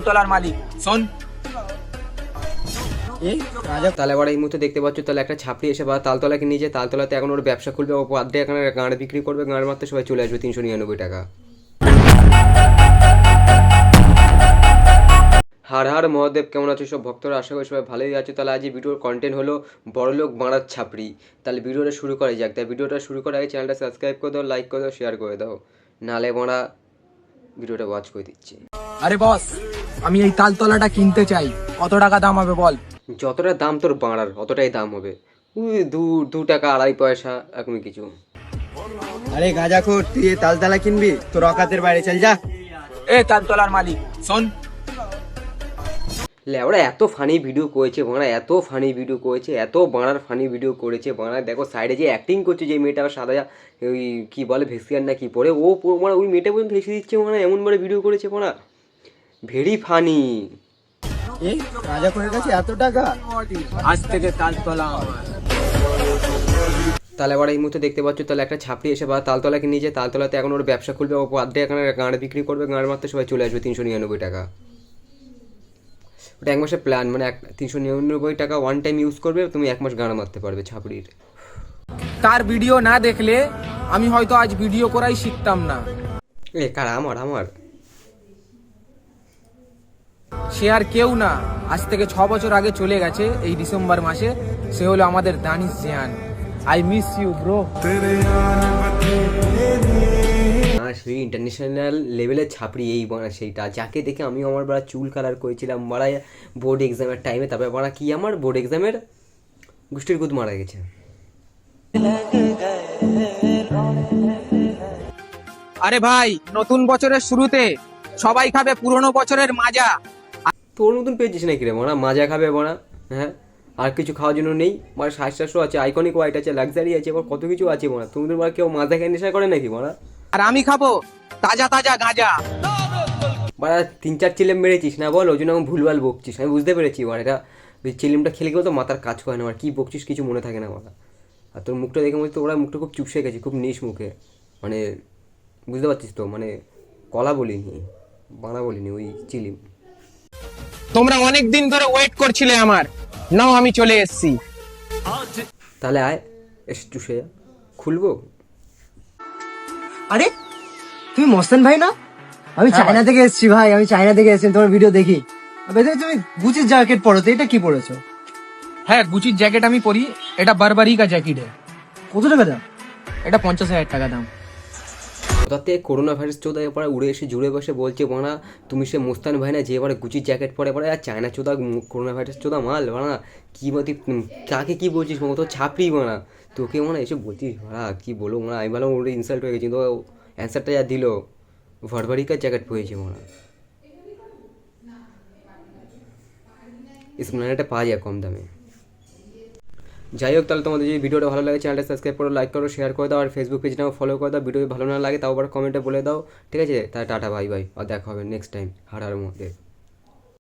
তলার মালিক শোন। তাহলে আবার এই মুহূর্তে দেখতে পাচ্ছ তাহলে একটা ছাপড়ি এসে বা তালতলাকে নিয়ে যায়, তালতলাতে এখন ওর ব্যবসা খুলবে, ও বাদ দিয়ে এখানে গাঁড় বিক্রি করবে, গাঁড় মারতে সবাই চলে আসবে 399 টাকা। হার হার মহাদেব, কেমন আছো সব ভক্তরা? আশা করি সবাই ভালোই আছে। তাহলে আজ এই ভিডিওর কন্টেন্ট হলো বড়লোক বাড়ার ছাপড়ি। তাহলে ভিডিওটা শুরু করা যাক। তাই ভিডিওটা শুরু করার আগে চ্যানেলটা সাবস্ক্রাইব করে দাও, লাইক করে দাও, শেয়ার করে দাও, নালে বাড়া ভিডিওটা ওয়াচ করে দিচ্ছি। আরে বস, আমি এই তালতলাটা কিনতে চাই, কত টাকা দাম হবে বল? যতটা দাম তোর বাড়ার অতটাই দাম হবে। ওই 2 টাকা 2.5 পয়সা এরকমই কিছু। আরে গাঁজাখোর, তুই এই তালতলা কিনবি? তোর অকাতের বাইরে চল যা। এ তালতলার মালিক শোন। ওরা এত ফানি ভিডিও করেছে বাংলা, এত ফানি ভিডিও করেছে, এত বাংলার ফানি ভিডিও করেছে বাংলা। দেখো সাইডে যে অ্যাক্টিং করছে যে মেয়েটা সাদা, ওই কী বলে ভেসিয়ার না কি পরে, ও মানে ওই মেয়েটা পর্যন্ত ভেসে দিচ্ছে মানে, এমনভাবে ভিডিও করেছে মানে ভেরি ফানি। এই গাঁজাখোরের কাছে এত টাকা? আজ থেকে তালতলা আমার। তাহলে আবার এই মুহূর্তে দেখতে পাচ্ছ তাহলে একটা ছাপড়ি এসে বা তালতলাকে নিয়ে যায়, তালতলাতে এখন ওর ব্যবসা খুলবে, ও বাদ দিয়ে এখানে গাঁড় বিক্রি করবে, গাঁড় মারতে সবাই চলে আসবে 399 টাকা। ওটা 1 মাসের প্ল্যান, মানে 399 টাকা ওয়ান টাইম ইউজ করবে, তুমি 1 মাস গাঁড় মারতে পারবে ছাপড়ির। তার ভিডিও না দেখলে আমি হয়তো আজ ভিডিও করাই শিখতাম না। এ কার? আমার সে আর কেউ না, আজ থেকে 6 বছর আগে চলে গেছে এই ডিসেম্বর মাসে। সে হলো আমাদের Danish Zian. I miss you bro. সেই ইন্টারন্যাশনাল লেভেলের ছাপড়ি এই বানা, সেইটা যাকে দেখে আমি আমার বড়া চুল কালার করেছিলাম মারা বোর্ড এক্সামের টাইমে। তারপরে বড়া কি আমার বোর্ড এক্সামের গোষ্ঠীর গুদ মারা গেছে। আরে ভাই, নতুন বছরের শুরুতে সবাই খাবে পুরনো বছরের মাজা। তোর নতুন পেয়েছিস নাকি রে মারা? মাজা খাবে বানা? হ্যাঁ, আর কিছু খাওয়ার জন্য নেই? মানে 60-60 আছে, আইকনিক হোয়াইট আছে, লাক্সারি আছে, আবার কত কিছু আছে বানা। তোমাদের বাড়া কেউ মাজা খেয়ে নেশা করে নাকি বানা? আর আমি খাবো তাজা তাজা গাঁজা। বাড়া 3-4 চিলেম মেরেছিস না বল, ওই জন্য আমি ভুলভাল বকছিস, আমি বুঝতে পেরেছি। মানে এটা চিলিমটা খেলে গেলেও তো মাথার কাজ করে না, আর কি বকছিস কিছু মনে থাকে না মাথা। আর তোর মুখটা দেখে মনে হচ্ছে ওরা মুখটা খুব চুপসে গেছে, খুব নিস মুখে, মানে বুঝতে পারছিস তো, মানে কলা বলিনি, বানা বলিনি, ওই চিলিম। তোমরা অনেক দিন ধরে ওয়েট করছিলে আমার, নাও আমি চলে এসেছি। তাহলে আয়, এসে চুষে যা, খুলবো। আরে তুমি মস্তান ভাই না? আমি হ্যাঁ চায়না থেকে এসেছি ভাই, আমি চায়না থেকে এসেছি, তোমার ভিডিও দেখি। বেদে তুমি গুচির জ্যাকেট পরো, এটা কি পরেছো? হ্যাঁ, গুচির জ্যাকেট আমি পরি। এটা বারবারি কা জ্যাকেট। কত টাকা দাম? এটা 50,000 টাকা দাম। তাতে করোনা ভাইরাস চোদা এবার উড়ে এসে জুড়ে বসে বলছে বানা তুমি সে মোস্তান ভাই না যে এবারে গুচির জ্যাকেট পরে পরে, আর চায়না চোদা করোনা ভাইরাস চোদা মাল বানা। কী বলতি, কাকে কী বলছিস মতো ছাপড়ি বানা, তোকে মানে এসে বলছিস ভাড়া কী বলো মানে। আমি ভালো ওটা ইনসাল্ট হয়ে গেছি, তো অ্যান্সারটা যা দিল ভরভারিকার জ্যাকেট পরেছে মানা। স্প্লেন্ডারটা পাওয়া যায় কম দামে। যাই হোক, তাহলে তোমাদের যদি ভিডিওটা ভালো লাগে চ্যানেলটা সাবস্ক্রাইব করো, লাইক করো, শেয়ার করে দাও, আর ফেসবুক পেজটাও ফলো করে দাও। ভিডিও ভালো না লাগে তাও আবার কমেন্টে বলে দাও, ঠিক আছে? তাহলে টাটা, বাই বাই, আর দেখা হবে নেক্সট টাইম। হার হার মধ্যে।